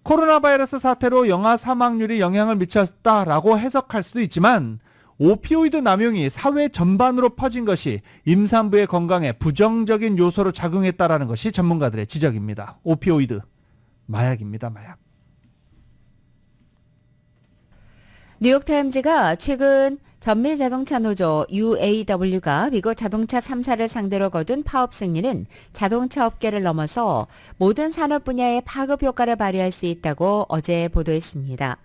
코로나 바이러스 사태로 영아 사망률이 영향을 미쳤다라고 해석할 수도 있지만 오피오이드 남용이 사회 전반으로 퍼진 것이 임산부의 건강에 부정적인 요소로 작용했다라는 것이 전문가들의 지적입니다. 오피오이드, 마약입니다. 마약. 뉴욕타임즈가 최근 전미 자동차 노조 UAW가 미국 자동차 3사를 상대로 거둔 파업 승리는 자동차 업계를 넘어서 모든 산업 분야의 파급 효과를 발휘할 수 있다고 어제 보도했습니다.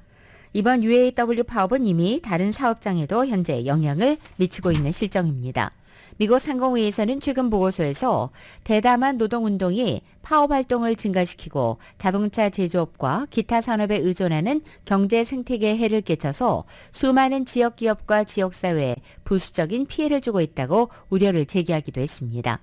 이번 UAW 파업은 이미 다른 사업장에도 현재 영향을 미치고 있는 실정입니다. 미국 상공회의에서는 최근 보고서에서 대담한 노동운동이 파업 활동을 증가시키고 자동차 제조업과 기타 산업에 의존하는 경제 생태계에 해를 끼쳐서 수많은 지역기업과 지역사회에 부수적인 피해를 주고 있다고 우려를 제기하기도 했습니다.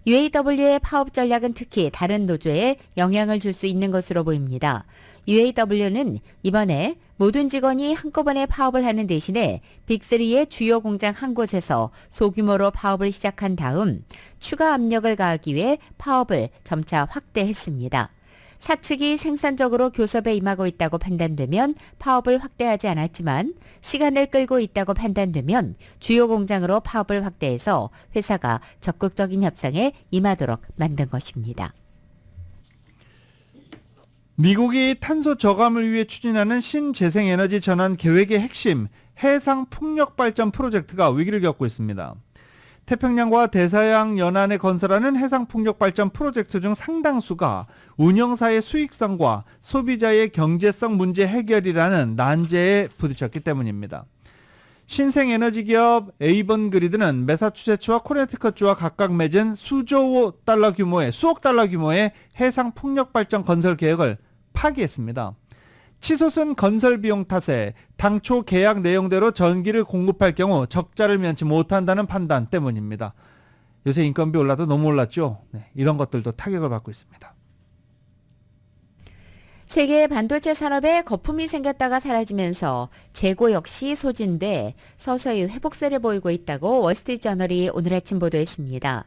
UAW의 파업 전략은 특히 다른 노조에 영향을 줄 수 있는 것으로 보입니다. UAW는 이번에 모든 직원이 한꺼번에 파업을 하는 대신에 빅3의 주요 공장 한 곳에서 소규모로 파업을 시작한 다음 추가 압력을 가하기 위해 파업을 점차 확대했습니다. 사측이 생산적으로 교섭에 임하고 있다고 판단되면 파업을 확대하지 않았지만 시간을 끌고 있다고 판단되면 주요 공장으로 파업을 확대해서 회사가 적극적인 협상에 임하도록 만든 것입니다. 미국이 탄소 저감을 위해 추진하는 신재생에너지 전환 계획의 핵심 해상 풍력 발전 프로젝트가 위기를 겪고 있습니다. 태평양과 대서양 연안에 건설하는 해상 풍력 발전 프로젝트 중 상당수가 운영사의 수익성과 소비자의 경제성 문제 해결이라는 난제에 부딪혔기 때문입니다. 신생에너지 기업 에이번그리드는 매사추세츠와 코네티컷주와 각각 맺은 수억 달러 규모의 해상 풍력 발전 건설 계획을 파기했습니다. 치솟은 건설 비용 탓에 당초 계약 내용대로 전기를 공급할 경우 적자를 면치 못한다는 판단 때문입니다. 요새 인건비 올라도 너무 올랐죠. 네, 이런 것들도 타격을 받고 있습니다. 세계 반도체 산업에 거품이 생겼다가 사라지면서 재고 역시 소진돼 서서히 회복세를 보이고 있다고 월스트리트저널이 오늘 아침 보도했습니다.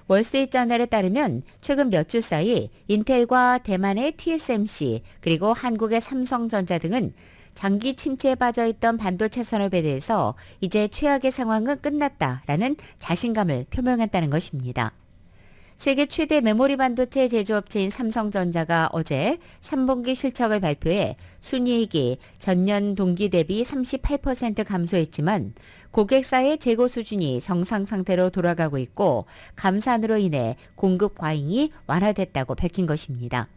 월스트리트저널에 따르면 최근 몇 주 사이 인텔과 대만의 TSMC 그리고 한국의 삼성전자 등은 장기 침체에 빠져있던 반도체 산업에 대해서 이제 최악의 상황은 끝났다라는 자신감을 표명했다는 것입니다. 세계 최대 메모리 반도체 제조업체인 삼성전자가 어제 3분기 실적을 발표해 순이익이 전년 동기 대비 38% 감소했지만 고객사의 재고 수준이 정상 상태로 돌아가고 있고 감산으로 인해 공급 과잉이 완화됐다고 밝힌 것입니다.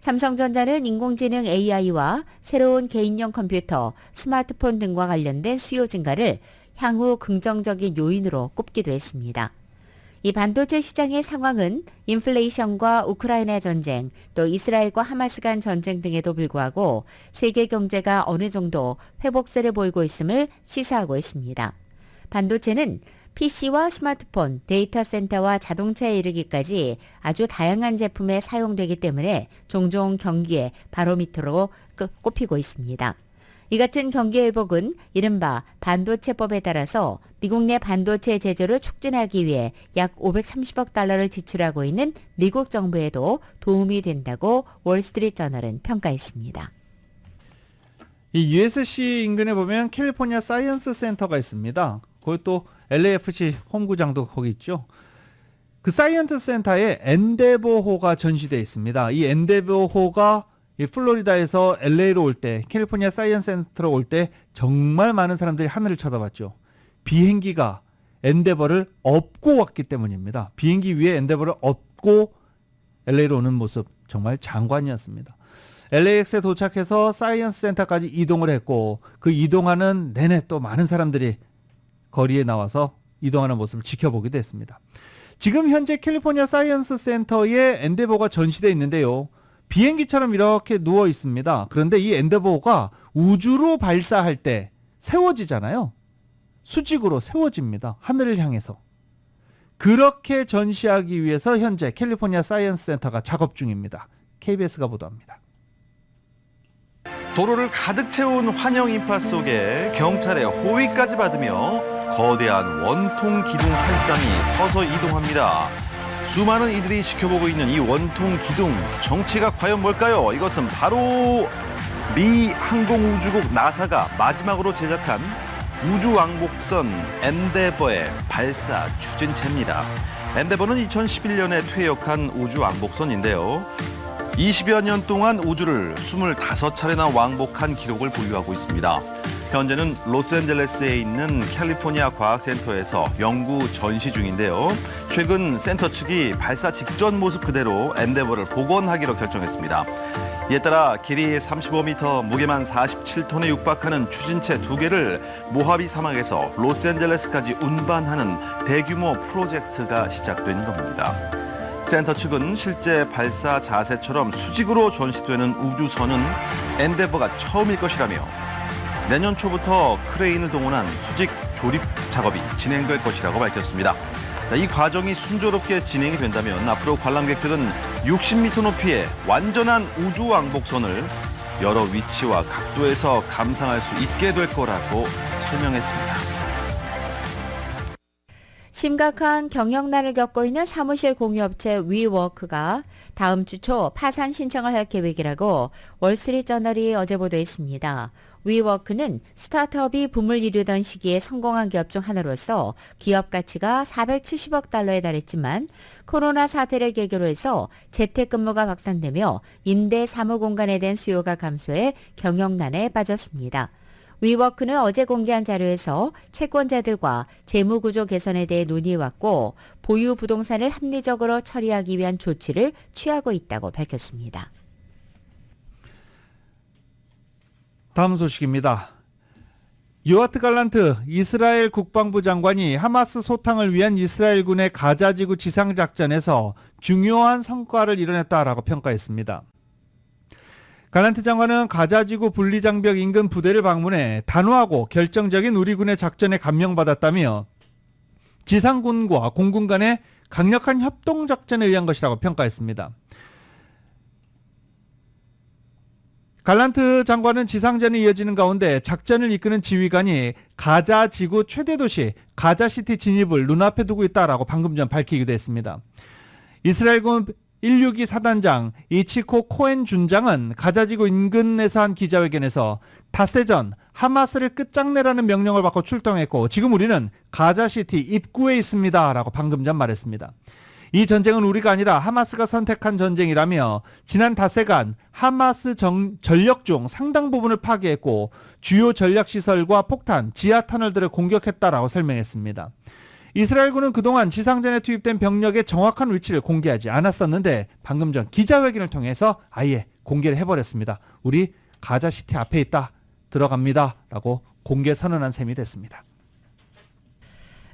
삼성전자는 인공지능 AI와 새로운 개인용 컴퓨터, 스마트폰 등과 관련된 수요 증가를 향후 긍정적인 요인으로 꼽기도 했습니다. 이 반도체 시장의 상황은 인플레이션과 우크라이나 전쟁, 또 이스라엘과 하마스 간 전쟁 등에도 불구하고 세계 경제가 어느 정도 회복세를 보이고 있음을 시사하고 있습니다. 반도체는 PC와 스마트폰, 데이터 센터와 자동차에 이르기까지 아주 다양한 제품에 사용되기 때문에 종종 경기의 바로미터로 꼽히고 있습니다. 이 같은 경기 회복은 이른바 반도체법에 따라서 미국 내 반도체 제조를 촉진하기 위해 약 530억 달러를 지출하고 있는 미국 정부에도 도움이 된다고 월스트리트저널은 평가했습니다. 이 USC 인근에 보면 캘리포니아 사이언스 센터가 있습니다. 거기 또 LAFC 홈구장도 거기 있죠. 그 사이언스 센터에 엔데버호가 전시되어 있습니다. 이 엔데버호가 이 플로리다에서 LA로 올 때, 캘리포니아 사이언스 센터로 올 때 정말 많은 사람들이 하늘을 쳐다봤죠. 비행기가 엔데버를 업고 왔기 때문입니다. 비행기 위에 엔데버를 업고 LA로 오는 모습 정말 장관이었습니다. LAX에 도착해서 사이언스 센터까지 이동을 했고 그 이동하는 내내 또 많은 사람들이 거리에 나와서 이동하는 모습을 지켜보기도 했습니다. 지금 현재 캘리포니아 사이언스 센터에 엔데버가 전시되어 있는데요. 비행기처럼 이렇게 누워 있습니다. 그런데 이 엔데버가 우주로 발사할 때 세워지잖아요. 수직으로 세워집니다. 하늘을 향해서. 그렇게 전시하기 위해서 현재 캘리포니아 사이언스 센터가 작업 중입니다. KBS가 보도합니다. 도로를 가득 채운 환영 인파 속에 경찰의 호위까지 받으며 거대한 원통 기둥 한 쌍이 서서 이동합니다. 수많은 이들이 지켜보고 있는 이 원통 기둥, 정체가 과연 뭘까요? 이것은 바로 미 항공우주국 나사가 마지막으로 제작한 우주왕복선 엔데버의 발사 추진체입니다. 엔데버는 2011년에 퇴역한 우주왕복선인데요. 20여 년 동안 우주를 25차례나 왕복한 기록을 보유하고 있습니다. 현재는 로스앤젤레스에 있는 캘리포니아 과학센터에서 연구 전시 중인데요. 최근 센터 측이 발사 직전 모습 그대로 엔데버를 복원하기로 결정했습니다. 이에 따라 길이 35m, 무게만 47톤에 육박하는 추진체 2개를 모하비 사막에서 로스앤젤레스까지 운반하는 대규모 프로젝트가 시작된 겁니다. 센터 측은 실제 발사 자세처럼 수직으로 전시되는 우주선은 엔데버가 처음일 것이라며 내년 초부터 크레인을 동원한 수직 조립 작업이 진행될 것이라고 밝혔습니다. 이 과정이 순조롭게 진행이 된다면 앞으로 관람객들은 60m 높이의 완전한 우주 왕복선을 여러 위치와 각도에서 감상할 수 있게 될 거라고 설명했습니다. 심각한 경영난을 겪고 있는 사무실 공유업체 위워크가 다음 주 초 파산 신청을 할 계획이라고 월스트리트저널이 어제 보도했습니다. 위워크는 스타트업이 붐을 이루던 시기에 성공한 기업 중 하나로서 기업 가치가 470억 달러에 달했지만 코로나 사태를 계기로 해서 재택근무가 확산되며 임대 사무 공간에 대한 수요가 감소해 경영난에 빠졌습니다. 위워크는 어제 공개한 자료에서 채권자들과 재무구조 개선에 대해 논의해왔고 보유 부동산을 합리적으로 처리하기 위한 조치를 취하고 있다고 밝혔습니다. 다음 소식입니다. 요아트 갈란트 이스라엘 국방부 장관이 하마스 소탕을 위한 이스라엘군의 가자지구 지상작전에서 중요한 성과를 이뤄냈다라고 평가했습니다. 갈란트 장관은 가자지구 분리장벽 인근 부대를 방문해 단호하고 결정적인 우리 군의 작전에 감명받았다며 지상군과 공군 간의 강력한 협동작전에 의한 것이라고 평가했습니다. 갈란트 장관은 지상전이 이어지는 가운데 작전을 이끄는 지휘관이 가자지구 최대 도시 가자시티 진입을 눈앞에 두고 있다라고 방금 전 밝히기도 했습니다. 이스라엘군 162 사단장 이치코 코엔 준장은 가자지구 인근에서 한 기자회견에서 닷새 전 하마스를 끝장내라는 명령을 받고 출동했고 지금 우리는 가자시티 입구에 있습니다 라고 방금 전 말했습니다. 이 전쟁은 우리가 아니라 하마스가 선택한 전쟁이라며 지난 닷새간 하마스 전력 중 상당 부분을 파괴했고 주요 전략시설과 폭탄, 지하터널들을 공격했다라고 설명했습니다. 이스라엘군은 그동안 지상전에 투입된 병력의 정확한 위치를 공개하지 않았었는데 방금 전 기자회견을 통해서 아예 공개를 해버렸습니다. 우리 가자시티 앞에 있다, 들어갑니다 라고 공개 선언한 셈이 됐습니다.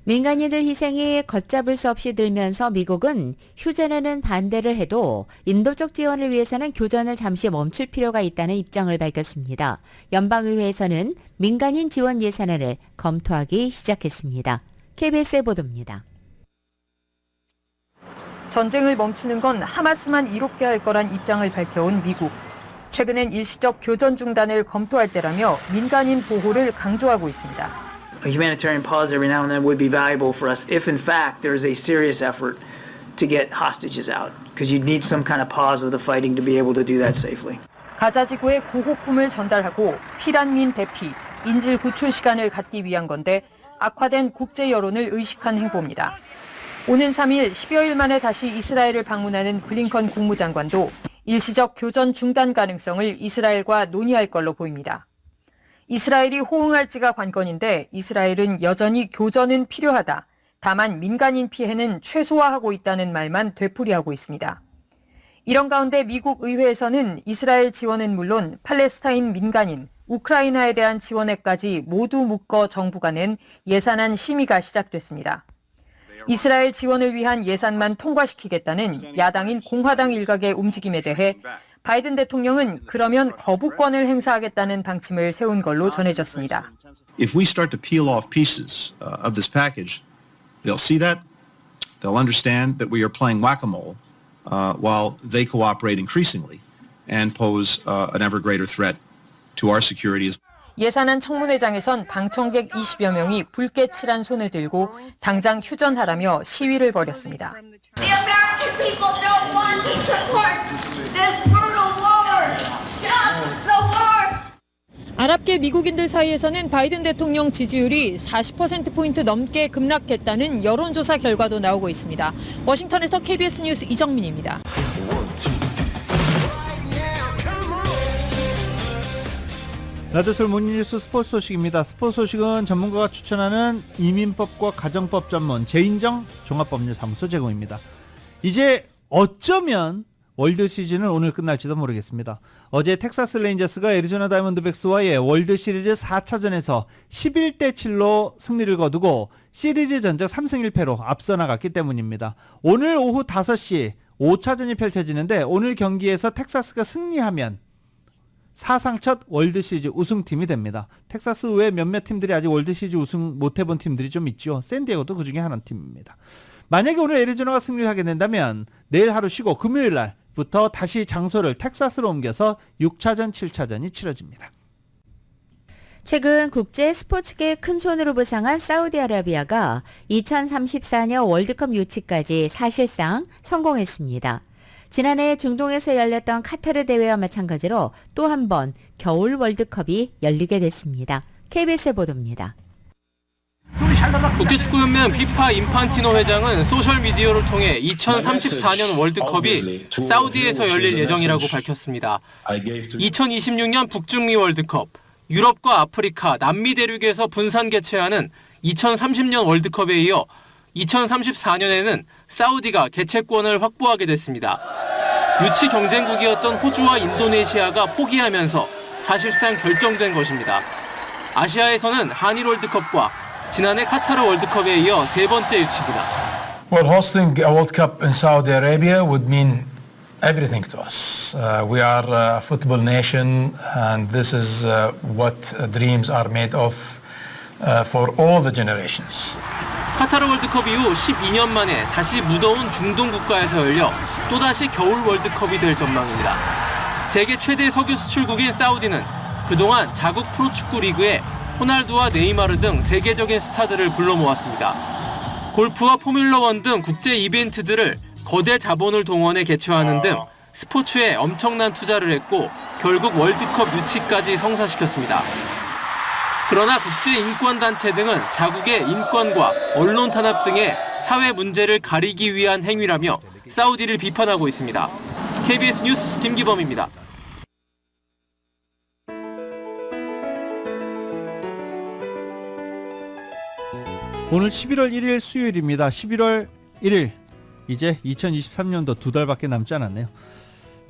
민간인들 희생이 걷잡을 수 없이 늘면서 미국은 휴전에는 반대를 해도 인도적 지원을 위해서는 교전을 잠시 멈출 필요가 있다는 입장을 밝혔습니다. 연방의회에서는 민간인 지원 예산안을 검토하기 시작했습니다. KBS의 보도입니다. 전쟁을 멈추는 건 하마스만 이롭게 할 거란 입장을 밝혀온 미국. 최근엔 일시적 교전 중단을 검토할 때라며 민간인 보호를 강조하고 있습니다. A humanitarian pause every now and then would be valuable for us if in fact there is a serious effort to get hostages out, because you'd need some kind of pause of the fighting to be able to do that safely. 가자 지구에 구호품을 전달하고 피난민 대피, 인질 구출 시간을 갖기 위한 건데 악화된 국제 여론을 의식한 행보입니다. 오는 3일 10여일 만에 다시 이스라엘을 방문하는 블링컨 국무장관도 일시적 교전 중단 가능성을 이스라엘과 논의할 걸로 보입니다. 이스라엘이 호응할지가 관건인데 이스라엘은 여전히 교전은 필요하다. 다만 민간인 피해는 최소화하고 있다는 말만 되풀이하고 있습니다. 이런 가운데 미국 의회에서는 이스라엘 지원은 물론 팔레스타인 민간인, 우크라이나에 대한 지원액까지 모두 묶어 정부가 낸 예산안 심의가 시작됐습니다. 이스라엘 지원을 위한 예산만 통과시키겠다는 야당인 공화당 일각의 움직임에 대해 바이든 대통령은 그러면 거부권을 행사하겠다는 방침을 세운 걸로 전해졌습니다. If we start to peel off pieces of this package, they'll see that, they'll understand that we are playing whack-a-mole while they cooperate increasingly and pose an ever greater threat to our security. 예산안 청문회장에선 방청객 20여 명이 붉게 칠한 손을 들고 당장 휴전하라며 시위를 벌였습니다. The American people don't want to support this brutal war. Stop the war. 아랍계 미국인들 사이에서는 바이든 대통령 지지율이 40%포인트 넘게 급락했다는 여론조사 결과도 나오고 있습니다. 워싱턴에서 KBS 뉴스 이정민입니다. 라디오솔 모닝뉴스 스포츠 소식입니다. 스포츠 소식은 전문가가 추천하는 이민법과 가정법 전문 재인정 종합법률사무소 제공입니다. 이제 어쩌면 월드 시즌은 오늘 끝날지도 모르겠습니다. 어제 텍사스 레인저스가 애리조나 다이몬드백스와의 월드 시리즈 4차전에서 11대 7로 승리를 거두고 시리즈 전적 3승 1패로 앞서 나갔기 때문입니다. 오늘 오후 5시 5차전이 펼쳐지는데 오늘 경기에서 텍사스가 승리하면 사상 첫 월드시리즈 우승팀이 됩니다. 텍사스 외 몇몇 팀들이 아직 월드시리즈 우승 못해본 팀들이 좀 있죠. 샌디에고도 그중에 하나 팀입니다. 만약에 오늘 애리조나가 승리를 하게 된다면 내일 하루 쉬고 금요일 날부터 다시 장소를 텍사스로 옮겨서 6차전, 7차전이 치러집니다. 최근 국제 스포츠계 큰 손으로 부상한 사우디아라비아가 2034년 월드컵 유치까지 사실상 성공했습니다. 지난해 중동에서 열렸던 카타르 대회와 마찬가지로 또 한 번 겨울 월드컵이 열리게 됐습니다. KBS의 보도입니다. 국제축구연맹 피파 인판티노 회장은 소셜미디어를 통해 2034년 월드컵이 사우디에서 열릴 예정이라고 밝혔습니다. 2026년 북중미 월드컵, 유럽과 아프리카, 남미 대륙에서 분산 개최하는 2030년 월드컵에 이어 2034년에는 사우디가 개최권을 확보하게 됐습니다. 유치 경쟁국이었던 호주와 인도네시아가 포기하면서 사실상 결정된 것입니다. 아시아에서는 한일 월드컵과 지난해 카타르 월드컵에 이어 세 번째 유치입니다. Well, hosting a World Cup in Saudi Arabia would mean everything to us. We are a football nation, and this is what dreams are made of for all the generations. 카타르 월드컵 이후 12년 만에 다시 무더운 중동 국가에서 열려 또다시 겨울 월드컵이 될 전망입니다. 세계 최대 석유 수출국인 사우디는 그동안 자국 프로축구 리그에 호날두와 네이마르 등 세계적인 스타들을 불러 모았습니다. 골프와 포뮬러1 등 국제 이벤트들을 거대 자본을 동원해 개최하는 등 스포츠에 엄청난 투자를 했고 결국 월드컵 유치까지 성사시켰습니다. 그러나 국제인권단체 등은 자국의 인권과 언론 탄압 등의 사회 문제를 가리기 위한 행위라며 사우디를 비판하고 있습니다. KBS 뉴스 김기범입니다. 오늘 11월 1일 수요일입니다. 11월 1일 이제 2023년도 2달밖에 남지 않았네요.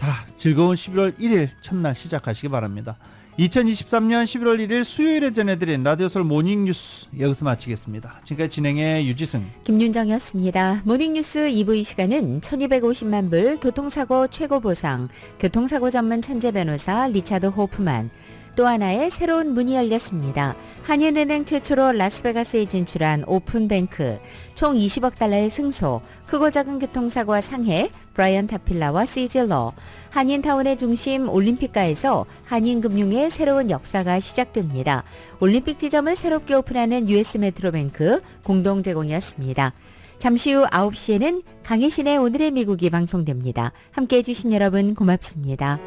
다 즐거운 11월 1일 첫날 시작하시기 바랍니다. 2023년 11월 1일 수요일에 전해드린 라디오솔 모닝뉴스 여기서 마치겠습니다. 지금까지 진행의 유지승, 김윤정이었습니다. 모닝뉴스 2부 이 시간은 1250만 불 교통사고 최고 보상, 교통사고 전문 천재 변호사 리차드 호프만, 또 하나의 새로운 문이 열렸습니다. 한인은행 최초로 라스베가스에 진출한 오픈뱅크, 총 20억 달러의 승소, 크고 작은 교통사고와 상해, 브라이언 타필라와 시즐러, 한인타운의 중심 올림픽가에서 한인금융의 새로운 역사가 시작됩니다. 올림픽 지점을 새롭게 오픈하는 US 메트로뱅크 공동 제공이었습니다. 잠시 후 9시에는 강혜신의 오늘의 미국이 방송됩니다. 함께해 주신 여러분 고맙습니다.